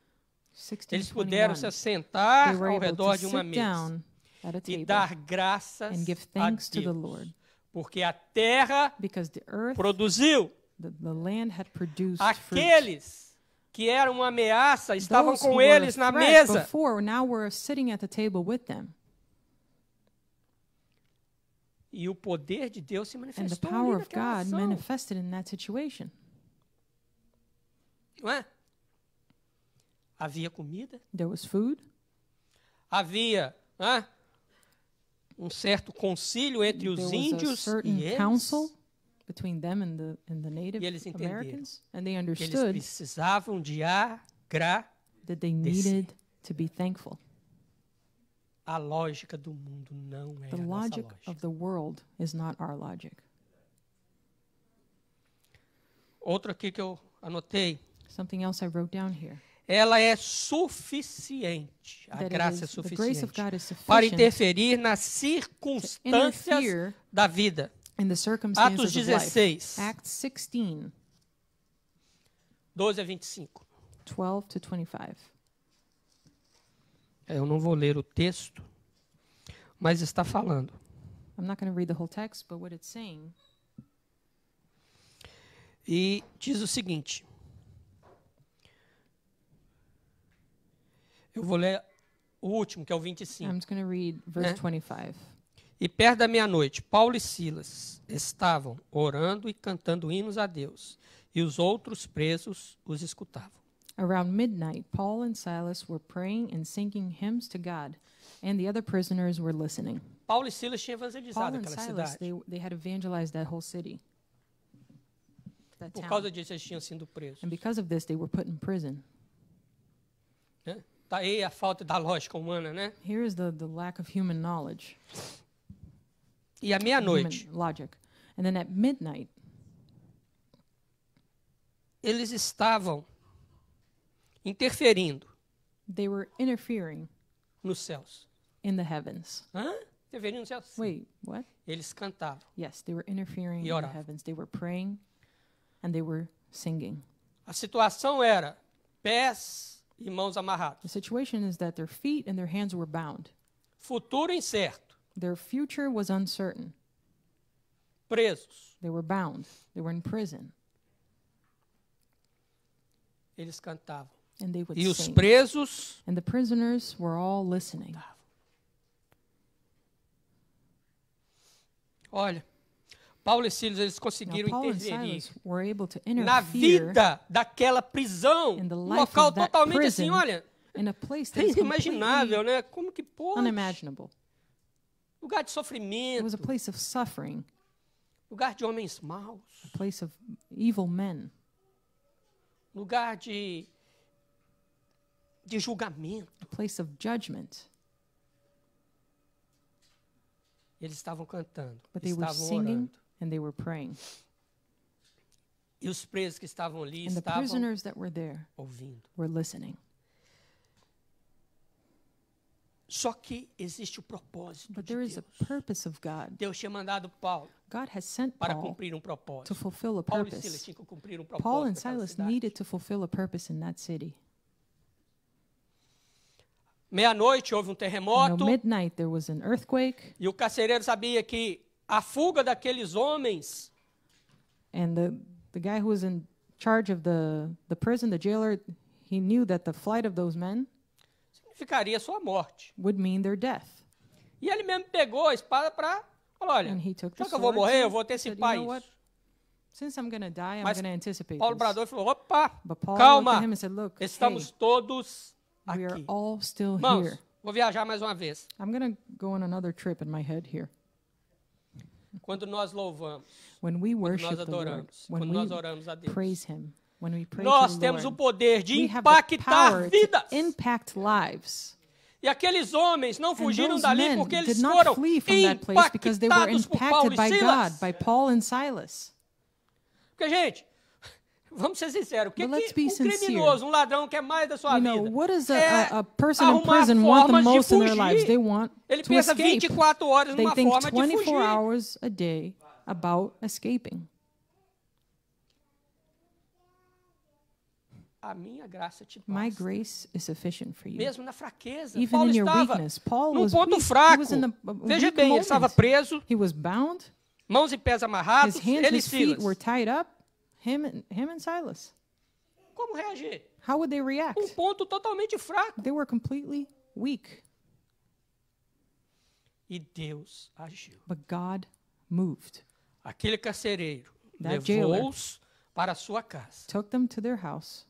Eles 1621, puderam se assentar they were ao able redor to de uma sit mesa down at a e table dar graças and give a thanks to the Deus. Lord, Porque a terra because the earth, produziu. the land had produced fruit. Aqueles que eram uma ameaça estavam Those who com were a eles na threat mesa. before now were sitting at the table with them, E o poder de Deus se and the manifestou ali power of naquela God ação. manifested in that situation. Não é? Havia comida, There was food. havia um certo concílio entre os There was a índios certain e eles. council between them and the Native E eles entenderam. Americans, and they Eles understood precisavam de agradecer. that they needed to be thankful. A lógica do mundo não é The a nossa logic lógica. of the world is not our logic. Outro aqui que eu anotei. Something else I wrote down here. Ela é suficiente. A That graça é the grace of suficiente God is para sufficient interferir nas to circunstâncias interfere da vida. in the Atos circumstances of life. 16, Acts 16, 12 a 25. 12 to 25. Eu não vou ler o texto, mas está falando. I'm not going to read the whole text, but what it's saying, E diz o seguinte. Eu vou ler o último, que é o 25. I'm just going to read verse Né? 25. E perto da meia-noite, Paulo e Silas estavam orando e cantando hinos a Deus, e os outros presos os escutavam. Around midnight, Paul and Silas were praying and singing hymns to God, and the other prisoners were listening. Paulo e Silas tinham Paul evangelizado and aquela Silas, cidade. they had evangelized that whole city, that Por town. causa disso, eles tinham sido presos. And because of this, they were put in prison. Né? Tá aí a falta da lógica humana, né? Here is the lack of human knowledge, E à human meia-noite, logic. And then at midnight, eles estavam interferindo they were interfering nos céus. in the heavens. Hã? Interferindo nos céus? Sim. Wait, what? Eles cantavam. Yes, they were interfering E in the oravam. heavens. They were praying and they were singing. A situação era pés e mãos amarrados. The situation is that their feet and their hands were bound. Futuro incerto. Their future was uncertain. Presos. They were bound. They were in prison. Eles cantavam. And they would E os sing. presos And the prisoners were all listening. Olha, Paulo e Silas, eles Now, conseguiram Paul and interferir Silas were able to na interfere vida daquela prisão, in the um life local of that totalmente prison assim, olha, in a place é that is inimaginável, completely né? Como que pode? unimaginable. Lugar de It sofrimento, was a place of suffering, lugar de homens maus, a place of evil men, lugar de julgamento. a place of judgment. Eles estavam cantando, But they were estavam singing orando. and they were praying. E os presos que estavam ali And the estavam prisoners that were there ouvindo. were listening. Só que existe o propósito But de there is Deus. a purpose of God. Deus tinha mandado Paulo God has sent para Paul cumprir um propósito. to fulfill a Paulo e Silas purpose. tinham que cumprir um Paul propósito and naquela Silas cidade. needed to fulfill a purpose in that city. Meia-noite houve um You terremoto know, midnight there was an earthquake, e o carcereiro sabia que a fuga daqueles homens and the guy who was in charge of the prison, the jailer, he knew that the flight of those men significaria sua morte. would mean their death. E ele mesmo pegou a espada para falar, olha, And he took the já que eu vou sword, morrer, eu so vou he said, antecipar you know what? isso. Since I'm going to die, I'm Mas going to anticipate Paulo this. bradou e falou, opa, But Paul looked calma, at him and said, look, estamos todos we are aqui. all still Irmãos, here. vou viajar mais uma vez. I'm going to go on another trip in my head here. Quando nós louvamos, When we quando worship nós the Lord, adoramos, when quando we nós oramos a Deus, praise Him, when we pray nós to the temos o Lord, poder de we have the impactar power vidas. to impact lives. E aqueles homens não And fugiram those dali men porque did eles not foram flee from that place because they were impactados por Paulo impacted e by God, Silas. by Paul and Silas. Porque, gente, vamos ser sinceros, o que, But let's que be um sincere. criminoso, um ladrão quer mais da sua You know, vida? what does É a person in arrumar prison want the formas de most in their fugir. lives? They want Ele to pensa escape. 24 horas They numa think forma de 24 fugir. hours a day about escaping. A minha graça te My basta. grace is sufficient for you. Mesmo na fraqueza. Even Paulo in your estava weakness, Paul num was ponto weak. He fraco. was in a Veja weak bem, ele estava moment. preso, He was bound. mãos e pés amarrados, His hands, ele e his feet Silas. were tied up. Him and Silas. Como reagir? How would they react? Um ponto totalmente fraco. They were completely weak. E Deus agiu. But God moved, Aquele carcereiro That levou-os para a sua casa. took them to their house,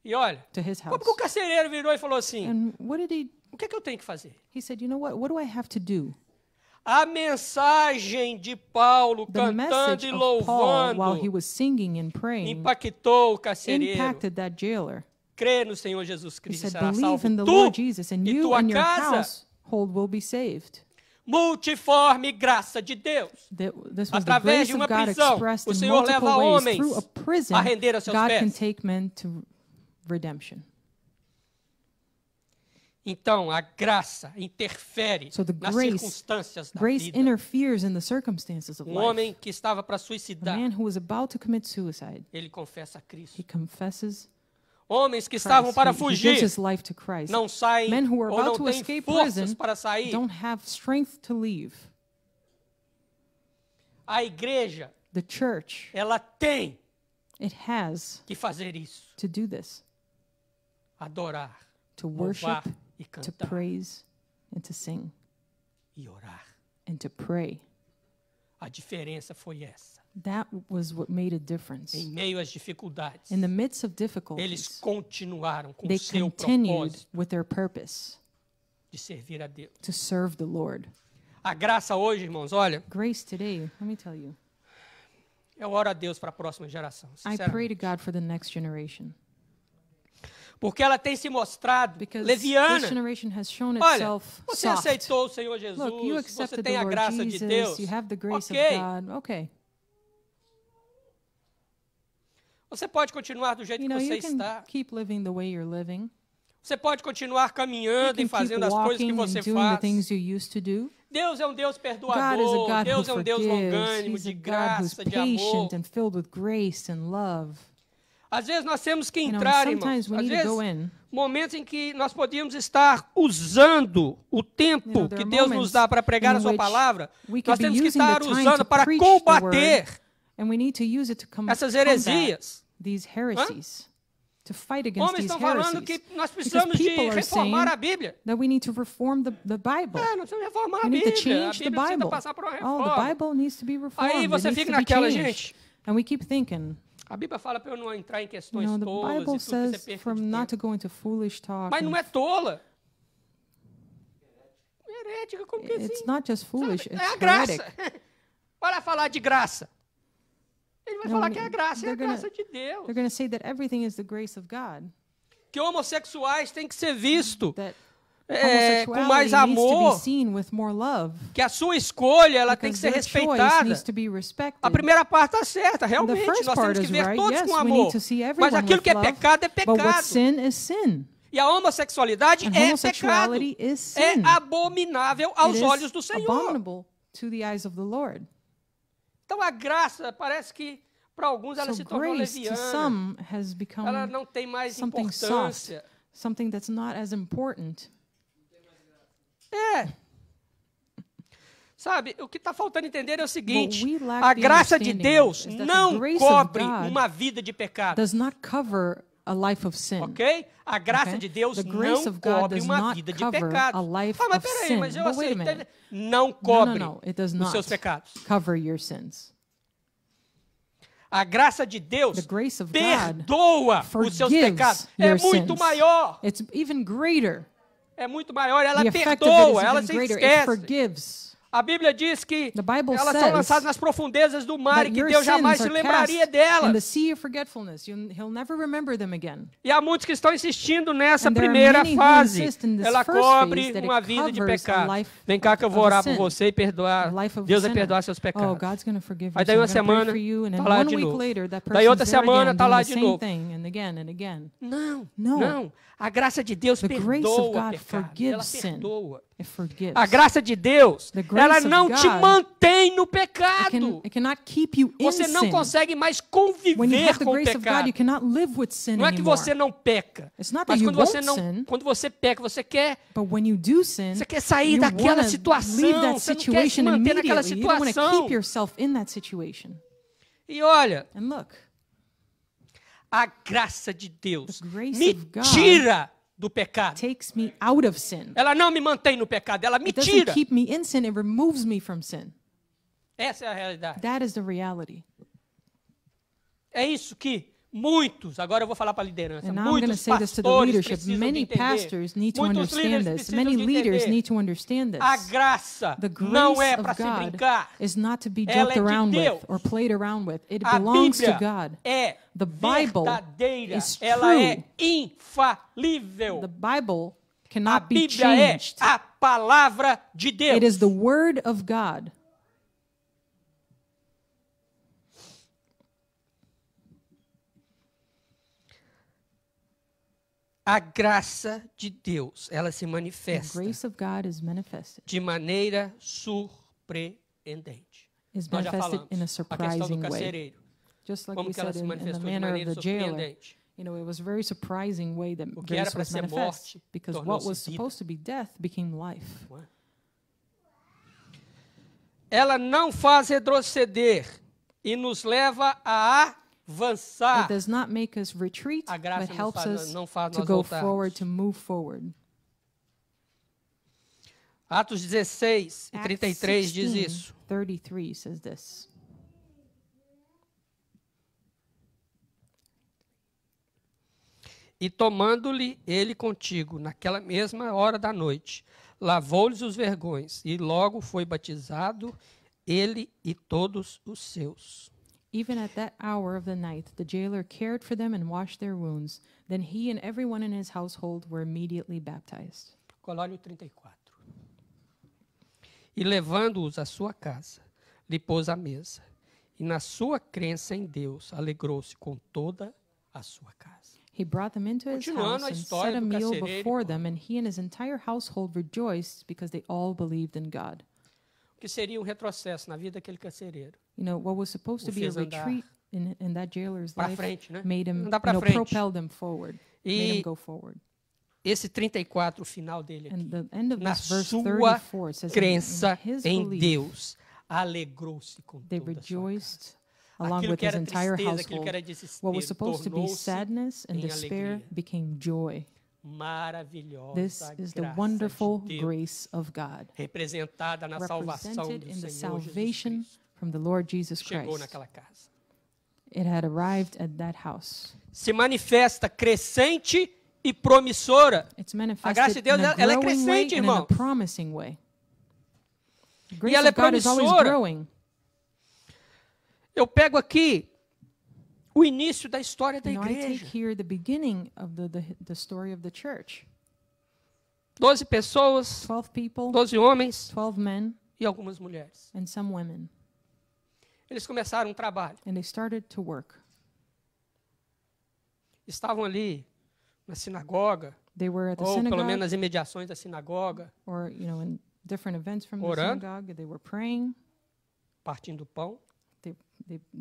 E olha, to his house. como que o carcereiro virou e falou assim, And what did he? o que é que eu tenho que fazer? He said, you know what? What do I have to do? A mensagem de Paulo The cantando message e of Paul while he louvando was singing and praying impactou o carcereiro. impacted that jailer. Crê no Senhor Jesus He Cristo e said, será believe salvo in the tu Lord Jesus, and e you tua and your casa. household will be saved. Multiforme graça de Deus. This was the Através grace de of uma God prisão, expressed o in Senhor leva multiple ways. homens Through a prison, a render a seus God pés. can take men to redemption. Então, a graça interfere So the nas grace- circunstâncias da Grace vida. interferes in the circumstances of Um life. homem que estava para The suicidar, man who was about to commit suicide, ele confessa a Cristo. he confesses Homens que estavam Christ. para He gives fugir, his life to Christ. não saem Men who are ou about não to têm escape forças prison para sair. don't have strength to leave. A igreja, The church, ela tem it has que fazer isso. to do this, Adorar, to louvar worship, e to cantar praise, and to sing, e orar. and to pray. A diferença foi essa. That was what made a difference. Em meio às dificuldades, In the midst of eles difficulties, continuaram com they o seu continued propósito with their purpose de servir a Deus. to serve the Lord. A graça hoje, irmãos, olha, Grace today, let me tell you, eu oro a Deus para a próxima geração, I pray sinceramente. to God for the next generation. Porque ela tem se mostrado Because leviana. this generation has shown Olha, itself você soft. aceitou o Senhor Jesus, Look, you você accepted tem the a Lord graça de Jesus, Deus. you have the grace Ok. of God. Okay. Você pode continuar do jeito You que know, você you can está. keep living the way you're living. Você pode continuar You caminhando can e keep fazendo as coisas que walking você and doing the faz. things you used to do. Deus é um Deus God is a perdoador, God Deus é who um Deus forgives. longânimo, He's de a God who's graça, de amor. patient and filled with grace and love. Às vezes nós temos que You know, entrar, sometimes irmãos. we Às need to go vezes, in. momentos em que nós podíamos estar usando o tempo You know, there que are Deus nos moments dá para pregar in a sua which palavra, we nós could be temos que using the estar time usando to para preach the word, combater and we need to use it to essas combat heresias. these heresies, to fight against Homens these estão falando heresies. que nós precisamos de people are reformar saying a Bíblia. That we need to reform the Bible. Nós precisamos reformar We a need to Bíblia. A change the Bíblia precisa Bible. passar por uma Oh, reforma. the Bible needs to be reformed. Aí It você needs fica to be naquela, changed. gente. And we keep thinking, A Bíblia fala para eu não entrar em you questões know, the tolas e Bible tudo que você says perca from de not tempo. to go into foolish talk. Mas não and é tola. Herética, como que it's assim? not just foolish, É it's a graça. heretic. Olha falar de graça. Ele vai No, falar que a graça é a they're gonna- graça de Deus. They're going to say that everything is the grace of God. Que homossexuais têm que ser vistos That com mais homosexuality needs to amor. be seen with more love. Que a sua escolha ela tem que Because ser their choice respeitada. needs to be respected. A primeira parte está certa, The realmente. first Nós part temos que is ver right. todos Yes, com we amor. need to see Mas everyone aquilo with que é love. pecado é But what pecado. sin is sin. E a homossexualidade And é pecado. homosexuality is É sin. abominável aos It olhos is do Senhor. abominable to the eyes of the Lord. Então a graça parece que para alguns ela So se tornou grace to leviana. some has Ela become não tem mais something importância. soft, something that's not as important. É. Sabe, o que está faltando entender é o seguinte: we lack a the graça de understanding Deus is that the não grace of cobre God uma vida de pecado. Does not cover a life of sin. Ok? A graça Okay? de Deus The grace não of God cobre does uma not vida de cover pecado. a life Mas of peraí, sin. mas eu But wait a aceito. minute. Não No, cobre no, it does os not seus pecados. cover your sins. A graça de Deus The grace of God perdoa os seus forgives pecados. É your muito sins. maior. It's even greater. É muito maior. Ela The effect of it perdoa, is ela even se greater. It esquece. forgives. A Bíblia diz que The Bible elas são says lançadas nas profundezas do mar e that que your Deus jamais sins se are lembraria cast in the delas. sea of forgetfulness. He'll never remember them again. E há muitos que estão insistindo nessa And there are primeira many who fase. insist in this Ela first cobre phase that uma it vida de covers a pecado. life Vem cá que eu vou of a orar por sin. você e perdoar. A life of Deus a vai sinner. perdoar seus Oh, pecados. God's going to forgive Aí you. daí So uma I'm gonna pray semana, for you, and tá then lá one de week novo. later, that Daí outra person's there semana, again, tá doing lá the de same novo. thing, and again. Não, No. não. A graça de Deus The grace of perdoa o God pecado. Ela forgives sin. perdoa. It forgives. A graça de Deus, The grace ela of não te God, mantém no It pecado. cannot keep you in Você não sin. consegue mais When you conviver have the com o grace of God, pecado. you cannot live with sin Não é que anymore. você não peca, It's not mas that you quando você won't não, sin, quando você peca, você quer but when you do sin, sair you daquela wanna situação, leave that você não quer se situation manter naquela immediately. You don't want to situação. keep yourself in that situation. E olha, And look, a graça de Deus The grace me of God tira do pecado. takes me out of sin. Ela não me mantém no pecado, ela me It doesn't tira. keep me in sin, it removes me from sin. Essa é a realidade. That is the reality. É isso que muitos, agora eu vou falar para a liderança, And now I'm going to muitos say this to the pastores leadership. precisam de Many entender. pastors need to Muitos líderes understand this. precisam Many de leaders entender. need to understand A this. graça The não grace é of para se God brincar. is not to be Ela joked é de around Deus. with or played around with. It A belongs to Bíblia God. é The Bible verdadeira, is ela é true. infalível. The Bible A cannot be Bíblia é changed. a palavra de Deus. It is the word of God. A graça de Deus, ela se The manifesta grace of God is manifested. de maneira surpreendente. Is Nós já manifested in a falamos a questão do surprising way. carcereiro. Just like Como we que ela said se in the manifestou de manner maneira of the jailer. surpreendente. You know, it was a very surprising way that O que era grace para was ser manifest. morte, Because what tornou-se was vida. supposed to be death became life. Não é? Ela não faz retroceder e nos leva a avançar. It does not make us retreat, A graça but helps us não faz to nós go voltarmos. forward, to move forward. Atos 16 e Acts 33 diz 16, isso. 33 says this. E tomando-lhe ele contigo, naquela mesma hora da noite, lavou-lhes os vergões, e logo foi batizado ele e todos os seus. Even at that hour of the night, the jailer cared for them and washed their wounds. Then he and everyone in his household were immediately baptized. Colônio 34. E levando-os à sua casa, lhe pôs à mesa. E na sua crença em Deus, alegrou-se com toda a sua casa. He brought them into his Continuando house a and história set a do meal carcereiro, before them, and he and his entire household rejoiced because they all believed in God. O que seria um retrocesso na vida daquele carcereiro. You know, what was supposed to be a fez andar retreat in that jailer's Para life frente, né? made him, Andar para frente. propelled him forward, made him E go forward. esse 34, o final dele aqui. And the end of Na this verse sua 34 says, crença in his em belief, Deus, alegrou-se com they toda a sua rejoiced casa. along Aquilo with que his era entire tristeza, aquilo que household. era desespero, What was supposed to be tornou-se sadness and em despair alegria. became joy. Maravilhosa This is the graça wonderful de Deus, grace of God, representada na salvação represented do in the Senhor Jesus salvation Cristo. from the Lord Jesus Chegou Christ. naquela casa. It had arrived at that house. Se manifesta crescente e promissora. It's graça de manifested Deus, in a ela é growing way crescente, and in a irmãos. promising way. The grace ela é of God is always promissora. growing. Eu pego aqui o início da história da You know, I take igreja. here the beginning of the story of the church. 12 pessoas, 12 people, 12 homens 12 men, e algumas mulheres. and some women. Eles começaram um trabalho. And they started to work. Estavam ali na sinagoga, They were at the ou pelo synagogue, menos nas imediações da sinagoga, or in different events from the orando, synagogue. They were praying. partindo o pão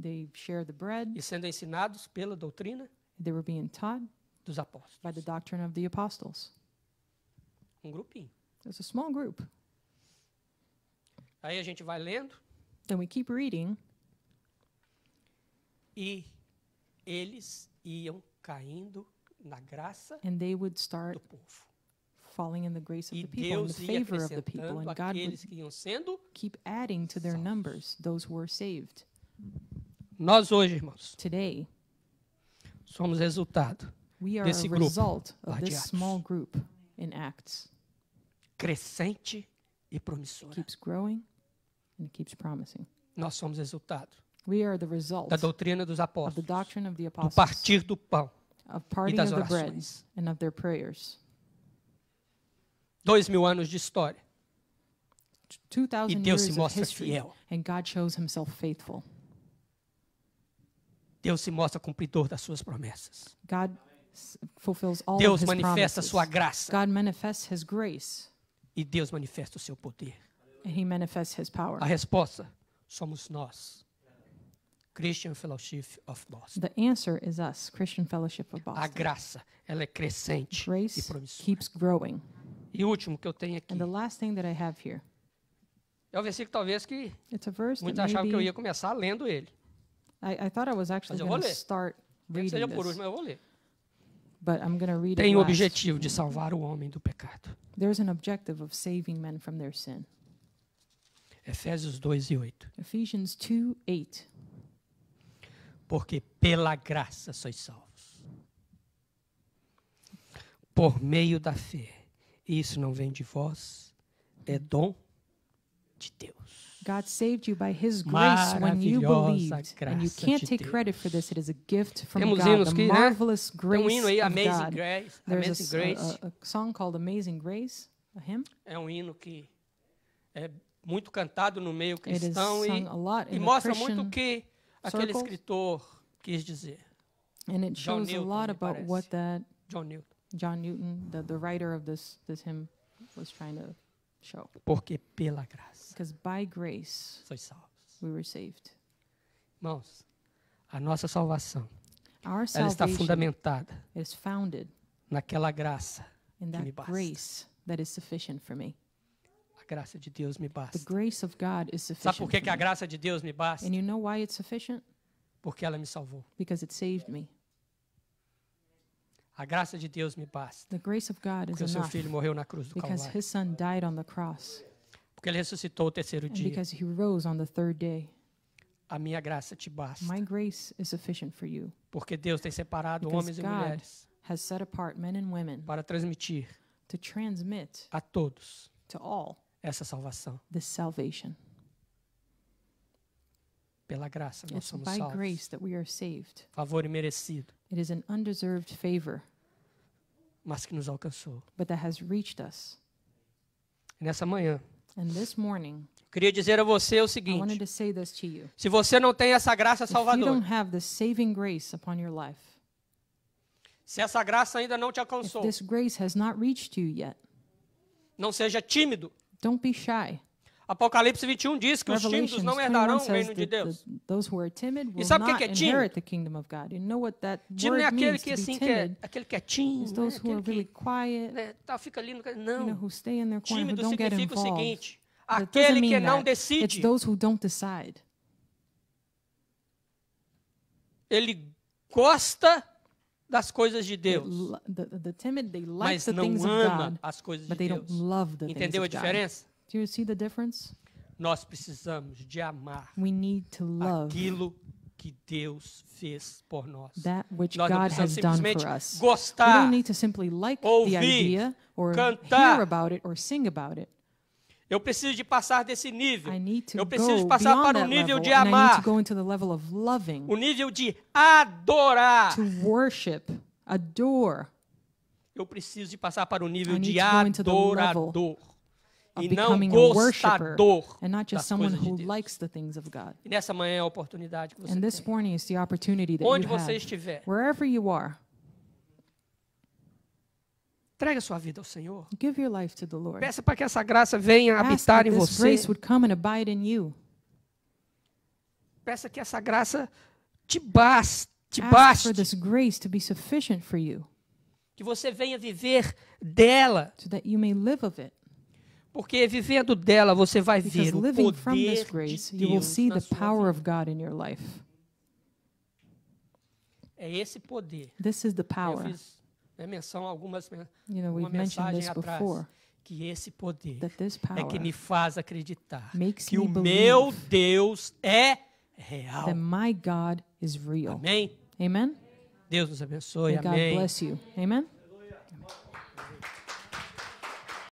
They shared the bread. e sendo ensinados pela doutrina They were being taught dos by apóstolos. the doctrine of the apostles. Grupinho. It was a small group. Aí a gente vai lendo Then we keep reading, e eles iam caindo na graça and they would start do povo. falling in the grace of E the people, in the Deus ia favor of the people, acrescentando and God would aqueles que iam sendo. keep adding to their salvos. numbers those who were saved. Nós hoje, irmãos, Today, somos resultado we are desse a grupo result lá of de this Atos. small group in Acts. Crescente e promissora. Keeps growing and it keeps promising. Nós somos resultado We are the result da doutrina dos of the apóstolos, doctrine of the do apostles, partir do pão of e parting das of the bread, orações. and of their prayers. 2000 anos de história. 2,000 E Deus years se of mostra history, fiel. and God shows himself faithful. Deus se mostra cumpridor das suas promessas. God fulfills all Deus of his manifesta a promises. sua graça. God manifests his grace, E Deus manifesta o seu poder. and he manifests his power. A resposta somos nós. Christian Fellowship of Boston. The answer is us, Christian Fellowship of A Boston. graça, ela é crescente e Grace promissora. keeps growing. E o último que eu tenho aqui And the last thing that I have here, é o versículo talvez que it's a verse muitos that achavam que eu maybe ia começar lendo ele. I thought I was actually Mas eu going vou to ler. start Nem que seja reading por this, último, eu vou ler. but I'm going to read Tem it o last. objetivo de salvar o homem do pecado. There's an objective of saving men from their sin. Efésios 2:8. Ephesians 2:8. Porque pela graça sois salvos. Por meio da fé. Isso não vem de vós, é dom de Deus. God saved you by his grace when you Maravilhosa believed. And you graça can't de take credit for this. It is a gift from Temos God, hinos the que, né? marvelous Tem grace um hino aí, of Amazing God. Grace. There's Amazing Grace. a song called Amazing Grace, a hymn. É um hino que é muito cantado no meio It is cristão sung a lot e in the mostra muito Christian o que aquele circles. escritor quis dizer. And it John shows a Newton, lot me about parece. what that John Newton. John Newton, the writer of this hymn, was trying to show. Porque pela graça Because by grace sois salvos. we were saved. Irmãos, a nossa salvação, Our ela está salvation fundamentada is founded naquela graça. in que me that basta. grace that is sufficient for me. A graça de Deus me The basta. grace of God is Sabe sufficient por que, for que a me. graça de Deus me basta? And you know why it's sufficient? Porque ela me salvou. Because it saved me. A graça de Deus me basta. The grace of God is Porque o seu enough filho morreu na cruz do because Calvário. his son died on the cross Porque ele ressuscitou o terceiro and dia. because he rose on the third day. A minha graça te basta. My grace is sufficient for you Porque Deus tem separado because homens e God mulheres has set apart men and women para transmitir to transmit a todos to all essa salvação. this salvation. Pela graça nós It's somos by salvos. grace that we are saved. Favor imerecido, It is an undeserved favor, mas que nos alcançou. but that has reached us. E nessa manhã, And this morning, queria dizer a você o I wanted seguinte: to say this to you. se você não tem essa graça If you salvadora, don't have the saving grace upon your life, se essa graça ainda não te if alcançou, this grace has not reached you yet, não seja tímido. don't be shy. Apocalipse 21 diz que os tímidos Revelations não 21 herdarão o says reino de that Deus. those who are timid will sabe o not que é tímido? inherit the kingdom of God. You know what that Tímido é word aquele means que to be assim timid? aquele quietinho, Is né? those who are Aquele really que quiet, né, fica ali no you know, não. who stay in their corner, who Tímido don't get significa o involved. seguinte: That aquele doesn't que mean não that. It's decide, those who don't decide. ele gosta das coisas de They Deus, lo- The timid, they like mas the não things of ama God, as coisas de but they Deus. don't love the things Entendeu a of God. diferença? Do you see the difference? Nós precisamos de amar We need to love aquilo que Deus fez por nós. that which Nós não God precisamos has done simplesmente for us. We gostar, don't need to simply like the ouvir, idea or cantar. hear about it or sing about it. Eu preciso de passar desse nível. I need to Eu preciso go passar beyond para o that nível level, de and I need amar, to go into the level of loving, o nível de adorar. to worship, adore, Eu preciso de passar para o nível I need de to go into the level adorador of e não becoming a worshiper, gostador and not just das someone coisas de who Deus. likes the things of God. E nessa manhã é a oportunidade que você And this tem. morning is the opportunity that Onde you você have, estiver, wherever you are. Entregue a sua vida ao Senhor. Give your life to the Lord. Peça para que essa graça venha Ask habitar that em this você. grace would come and abide in you. Peça que essa graça te baste. Ask for this grace to be sufficient for you, Que você venha viver dela. so that you may live of it. Porque vivendo dela você vai Because ver o living from poder this grace, de you will Deus see na the sua power vida. of God in your life. É esse poder. This is the Eu power. fiz menção a algumas You know, uma we've mentioned mensagem this atrás. before, Que esse poder that this é que power me faz acreditar makes que me o meu believe Deus é real. that my God is real. Amém? Amen? Deus nos abençoe. May God Amém. bless you. Amen?